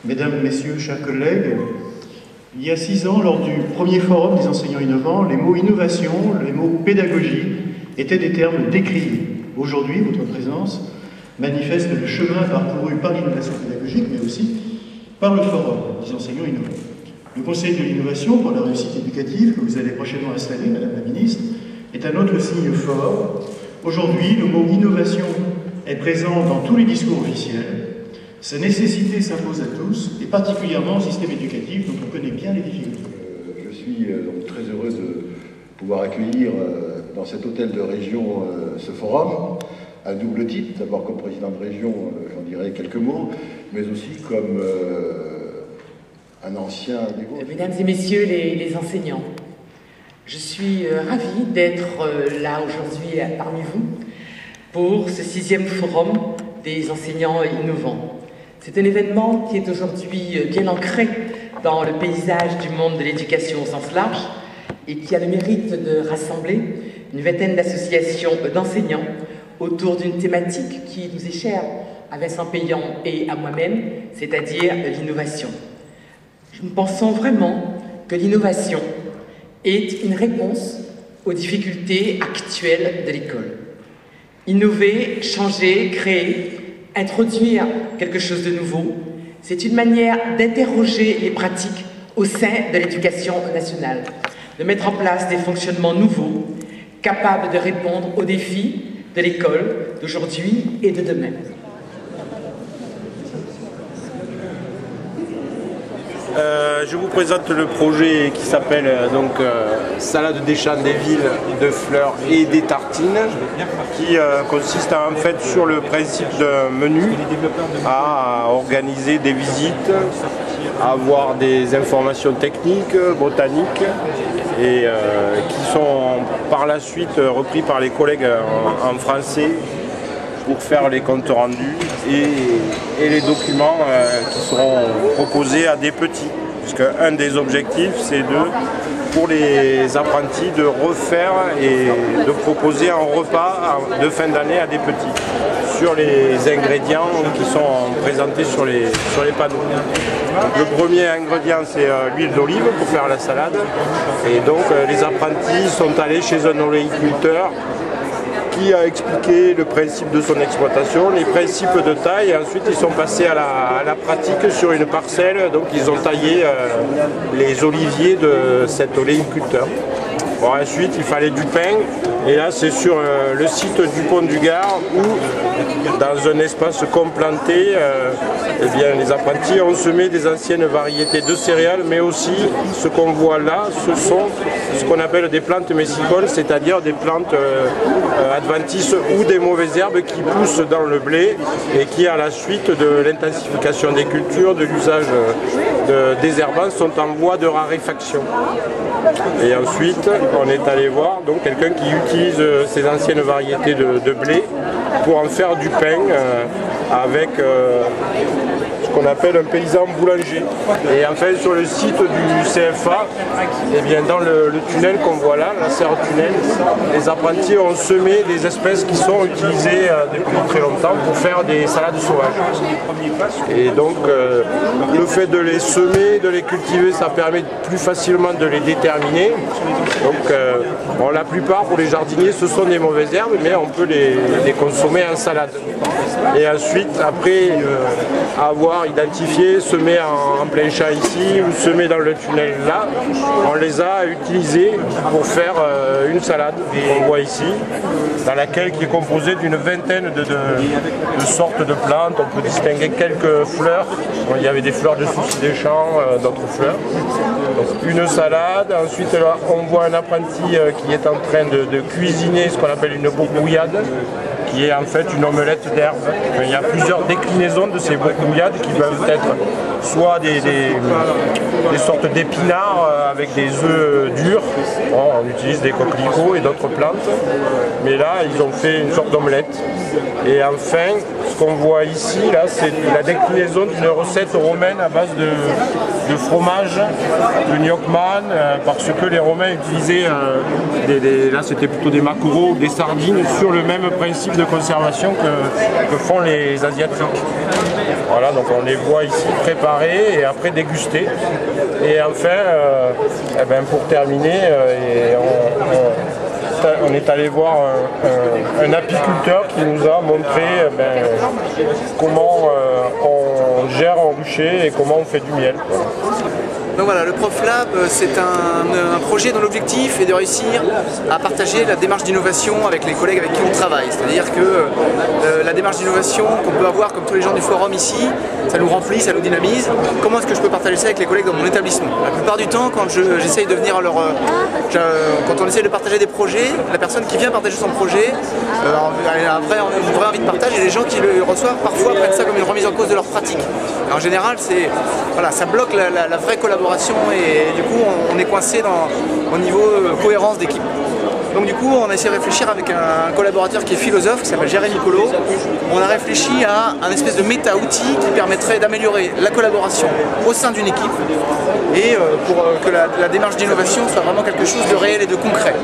Mesdames, Messieurs, chers collègues, il y a 6 ans, lors du premier forum des enseignants innovants, les mots innovation, les mots pédagogie étaient des termes décriés. Aujourd'hui, votre présence manifeste le chemin parcouru par l'innovation pédagogique, mais aussi par le forum des enseignants innovants. Le Conseil de l'innovation pour la réussite éducative, que vous allez prochainement installer, Madame la Ministre, est un autre signe fort. Aujourd'hui, le mot innovation est présent dans tous les discours officiels. Sa nécessité s'impose à tous, et particulièrement au système éducatif dont on connaît bien les difficultés. Je suis donc très heureux de pouvoir accueillir dans cet hôtel de région ce forum, à double titre, d'abord comme président de région, j'en dirai quelques mots, mais aussi comme un ancien des vôtres. Mesdames et messieurs les enseignants, je suis ravie d'être là aujourd'hui parmi vous pour ce 6e forum des enseignants innovants. C'est un événement qui est aujourd'hui bien ancré dans le paysage du monde de l'éducation au sens large et qui a le mérite de rassembler une vingtaine d'associations d'enseignants autour d'une thématique qui nous est chère à Vincent Payan et à moi-même, c'est-à-dire l'innovation. Nous pensons vraiment que l'innovation est une réponse aux difficultés actuelles de l'école. Innover, changer, créer, introduire quelque chose de nouveau, c'est une manière d'interroger les pratiques au sein de l'éducation nationale, de mettre en place des fonctionnements nouveaux, capables de répondre aux défis de l'école d'aujourd'hui et de demain. Je vous présente le projet qui s'appelle Salade des champs, des villes, de fleurs et des tartines, qui consiste en fait sur le principe d'un menu, à organiser des visites, à avoir des informations techniques, botaniques, et qui sont par la suite repris par les collègues en français pour faire les comptes rendus et les documents qui seront proposés à des petits. Parce qu'un des objectifs, c'est pour les apprentis de refaire et de proposer un repas de fin d'année à des petits sur les ingrédients qui sont présentés sur les panneaux. Donc, le premier ingrédient, c'est l'huile d'olive pour faire la salade. Et donc les apprentis sont allés chez un oléiculteur qui a expliqué le principe de son exploitation, les principes de taille, et ensuite ils sont passés à la pratique sur une parcelle, donc ils ont taillé les oliviers de cet oléiculteur. Bon, ensuite il fallait du pain, et là c'est sur le site du Pont du Gard où, dans un espace complanté, eh bien, les apprentis ont semé des anciennes variétés de céréales, mais aussi ce qu'on voit là, ce sont ce qu'on appelle des plantes messicoles, c'est-à-dire des plantes adventices ou des mauvaises herbes qui poussent dans le blé et qui, à la suite de l'intensification des cultures, de l'usage des herbants, sont en voie de raréfaction. Et ensuite, on est allé voir quelqu'un qui utilise ces anciennes variétés de blé pour en faire du pain avec ce qu'on appelle un paysan boulanger. Et enfin, sur le site du CFA, eh bien, dans le tunnel qu'on voit là, la serre tunnel, les apprentis ont semé des espèces qui sont utilisées depuis très longtemps pour faire des salades sauvages. Et donc, le fait de les semer, de les cultiver, ça permet plus facilement de les déterminer. Donc, bon, la plupart, pour les jardiniers, ce sont des mauvaises herbes, mais on peut les consommer en salade. Et ensuite, après avoir identifié, semé en plein champ ici ou semé dans le tunnel là, on les a utilisés pour faire une salade qu'on voit ici, dans laquelle qui est composée d'une vingtaine de sortes de plantes. On peut distinguer quelques fleurs. Bon, il y avait des fleurs de souci des champs, d'autres fleurs. Donc, une salade. Ensuite, là, on voit un apprenti qui est en train de cuisiner ce qu'on appelle une bourgouillade, qui est en fait une omelette d'herbe. Il y a plusieurs déclinaisons de ces bourgouillades qui peuvent être soit des sortes d'épinards avec des œufs durs. Bon, on utilise des coquelicots et d'autres plantes, mais là ils ont fait une sorte d'omelette. Et enfin, ce qu'on voit ici, là, c'est la déclinaison d'une recette romaine à base de fromage, de gnocchman, parce que les Romains utilisaient, là c'était plutôt des maquereaux ou des sardines, sur le même principe de conservation que font les Asiatiques. Voilà, donc on les voit ici préparés et après dégustés. Et enfin, pour terminer, on est allé voir un apiculteur qui nous a montré comment on gère un rucher et comment on fait du miel. Donc voilà, le ProfLab, c'est un projet dont l'objectif est de réussir à partager la démarche d'innovation avec les collègues avec qui on travaille. C'est-à-dire que la démarche d'innovation qu'on peut avoir comme tous les gens du forum ici, ça nous remplit, ça nous dynamise. Comment est-ce que je peux partager ça avec les collègues dans mon établissement? La plupart du temps, quand j'essaye de venir quand on essaye de partager des projets, la personne qui vient partager son projet, après on a une vraie envie de partage et les gens qui le reçoivent parfois prennent ça comme une remise en cause de leur pratique. Et en général, ça bloque la vraie collaboration et du coup on est coincé au niveau cohérence d'équipe. Donc du coup on a essayé de réfléchir avec un collaborateur qui est philosophe, qui s'appelle Jérémy Collot. On a réfléchi à un espèce de méta-outil qui permettrait d'améliorer la collaboration au sein d'une équipe et pour que la démarche d'innovation soit vraiment quelque chose de réel et de concret.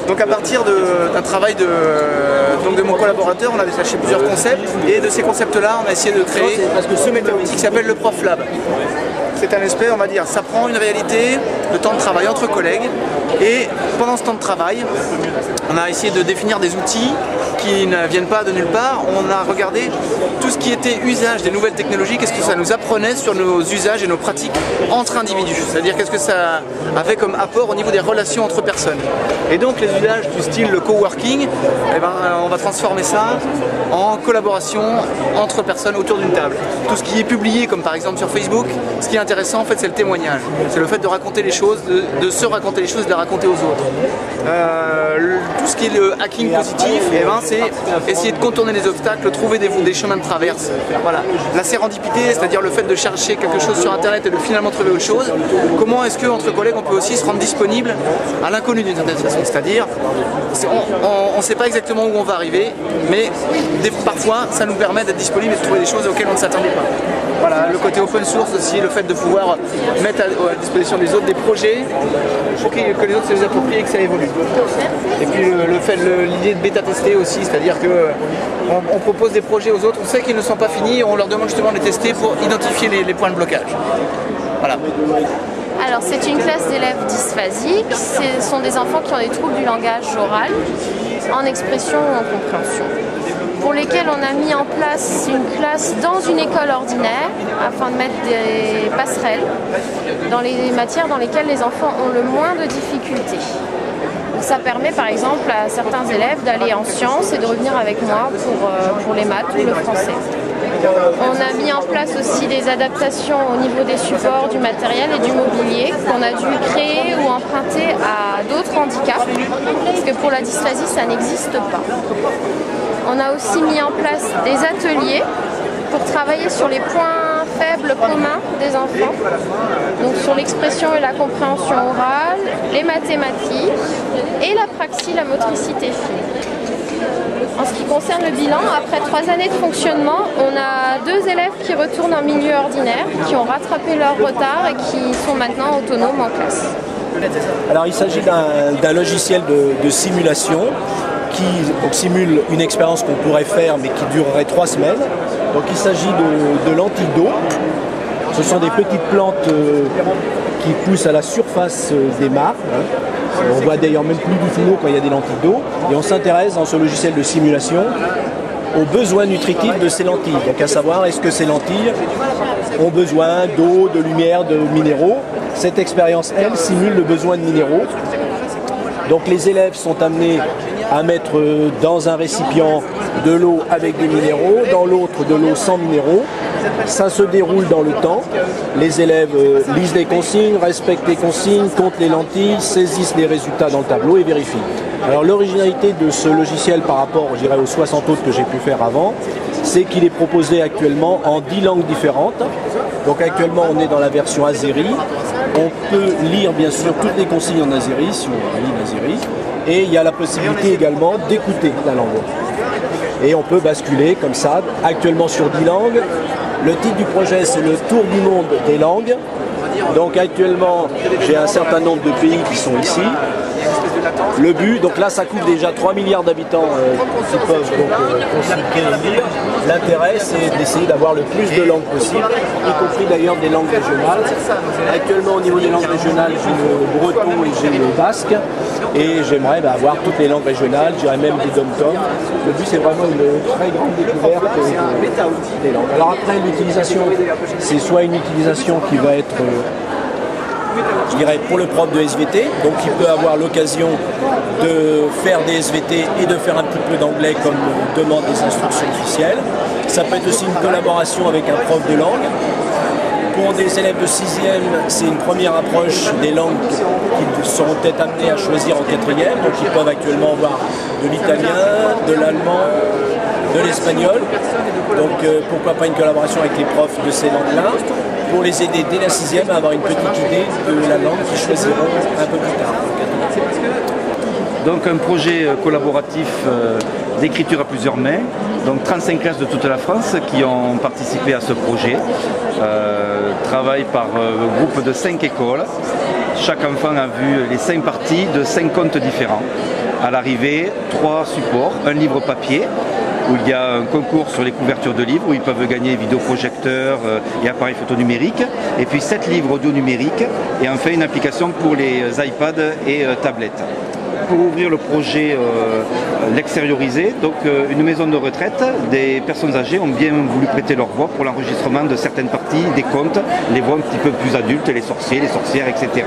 Donc à partir d'un travail de mon collaborateur, on a détaché plusieurs concepts et de ces concepts-là, on a essayé de créer ce méta-outil qui s'appelle le ProfLab. C'est un aspect, on va dire, ça prend une réalité de temps de travail entre collègues et pendant ce temps de travail, on a essayé de définir des outils qui ne viennent pas de nulle part. On a regardé tout ce qui était usage des nouvelles technologies, qu'est-ce que ça nous apprenait sur nos usages et nos pratiques entre individus. C'est-à-dire qu'est-ce que ça avait comme apport au niveau des relations entre personnes. Et donc les usages du style le coworking, on va transformer ça en collaboration entre personnes autour d'une table. Tout ce qui est publié, comme par exemple sur Facebook, ce qui est intéressant en fait c'est le témoignage. C'est le fait de raconter les choses, de se raconter les choses, de les raconter aux autres. Tout ce qui est le hacking positif, c'est essayer de contourner les obstacles, trouver des chemins de traverse. Voilà. La sérendipité, c'est-à-dire le fait de chercher quelque chose sur internet et de finalement trouver autre chose. Comment est-ce qu'entre collègues on peut aussi se rendre disponible à l'inconnu d'une certaine façon. C'est-à-dire, on ne sait pas exactement où on va arriver, mais parfois ça nous permet d'être disponible et de trouver des choses auxquelles on ne s'attendait pas. Voilà, le côté open source aussi, le fait de pouvoir mettre à disposition des autres des projets pour que les autres se les approprient et que ça évolue. Et puis l'idée de bêta-tester aussi, c'est-à-dire qu'on propose des projets aux autres, on sait qu'ils ne sont pas finis, on leur demande justement de les tester pour identifier les points de blocage. Voilà. Alors c'est une classe d'élèves dysphasiques, ce sont des enfants qui ont des troubles du langage oral, en expression ou en compréhension, pour lesquels on a mis en place une classe dans une école ordinaire afin de mettre des passerelles dans les matières dans lesquelles les enfants ont le moins de difficultés. Donc ça permet par exemple à certains élèves d'aller en sciences et de revenir avec moi pour les maths ou le français. On a mis en place aussi des adaptations au niveau des supports, du matériel et du mobilier qu'on a dû créer ou emprunter à d'autres handicaps, parce que pour la dysphasie ça n'existe pas. On a aussi mis en place des ateliers pour travailler sur les points faibles communs des enfants, donc sur l'expression et la compréhension orale, les mathématiques et la praxie, la motricité fine. En ce qui concerne le bilan, après 3 années de fonctionnement, on a 2 élèves qui retournent en milieu ordinaire, qui ont rattrapé leur retard et qui sont maintenant autonomes en classe. Alors il s'agit d'un logiciel de simulation qui simule une expérience qu'on pourrait faire mais qui durerait 3 semaines. Donc il s'agit de lentilles d'eau. Ce sont des petites plantes qui poussent à la surface des mares. On voit d'ailleurs même plus du tout l'eau quand il y a des lentilles d'eau. Et on s'intéresse dans ce logiciel de simulation aux besoins nutritifs de ces lentilles. Donc à savoir, est-ce que ces lentilles ont besoin d'eau, de lumière, de minéraux. Cette expérience, elle, simule le besoin de minéraux. Donc les élèves sont amenés à mettre dans un récipient de l'eau avec des minéraux, dans l'autre de l'eau sans minéraux. Ça se déroule dans le temps. Les élèves lisent les consignes, respectent les consignes, comptent les lentilles, saisissent les résultats dans le tableau et vérifient. Alors l'originalité de ce logiciel par rapport, je dirais, aux 60 autres que j'ai pu faire avant, c'est qu'il est proposé actuellement en 10 langues différentes. Donc actuellement on est dans la version azéri. On peut lire bien sûr toutes les consignes en azéri, si on lit l'azéri. Et il y a la possibilité également d'écouter la langue. Et on peut basculer comme ça, actuellement sur 10 langues. Le titre du projet, c'est le tour du monde des langues. Donc actuellement, j'ai un certain nombre de pays qui sont ici. Le but, donc là ça couvre déjà 3 milliards d'habitants qui peuvent donc consulter et lire. L'intérêt c'est d'essayer d'avoir le plus de langues possible, y compris d'ailleurs des langues régionales. Actuellement au niveau des langues régionales, j'ai le breton et j'ai le basque. Et j'aimerais avoir toutes les langues régionales, je dirais même des dom-toms. Le but c'est vraiment une très grande découverte des langues. Alors après l'utilisation, c'est soit une utilisation qui va être je dirais pour le prof de SVT, donc il peut avoir l'occasion de faire des SVT et de faire un petit peu d'anglais comme demande des instructions officielles. Ça peut être aussi une collaboration avec un prof de langue. Pour des élèves de 6e, c'est une première approche des langues qu'ils seront peut-être amenés à choisir en 4e, donc ils peuvent actuellement voir de l'italien, de l'allemand, de l'espagnol, donc pourquoi pas une collaboration avec les profs de ces langues-là, pour les aider dès la 6e à avoir une petite idée de la langue qu'ils choisiront un peu plus tard. Donc un projet collaboratif d'écriture à plusieurs mains, donc 35 classes de toute la France qui ont participé à ce projet, travail par groupe de 5 écoles. Chaque enfant a vu les 5 parties de 5 contes différents. À l'arrivée, 3 supports, un livre papier, où il y a un concours sur les couvertures de livres, où ils peuvent gagner vidéoprojecteurs et appareils photo numériques, et puis 7 livres audio numériques, et enfin une application pour les iPads et tablettes. Pour ouvrir le projet, l'extérioriser, donc une maison de retraite, des personnes âgées ont bien voulu prêter leur voix pour l'enregistrement de certaines parties des contes, les voix un petit peu plus adultes, les sorciers, les sorcières, etc.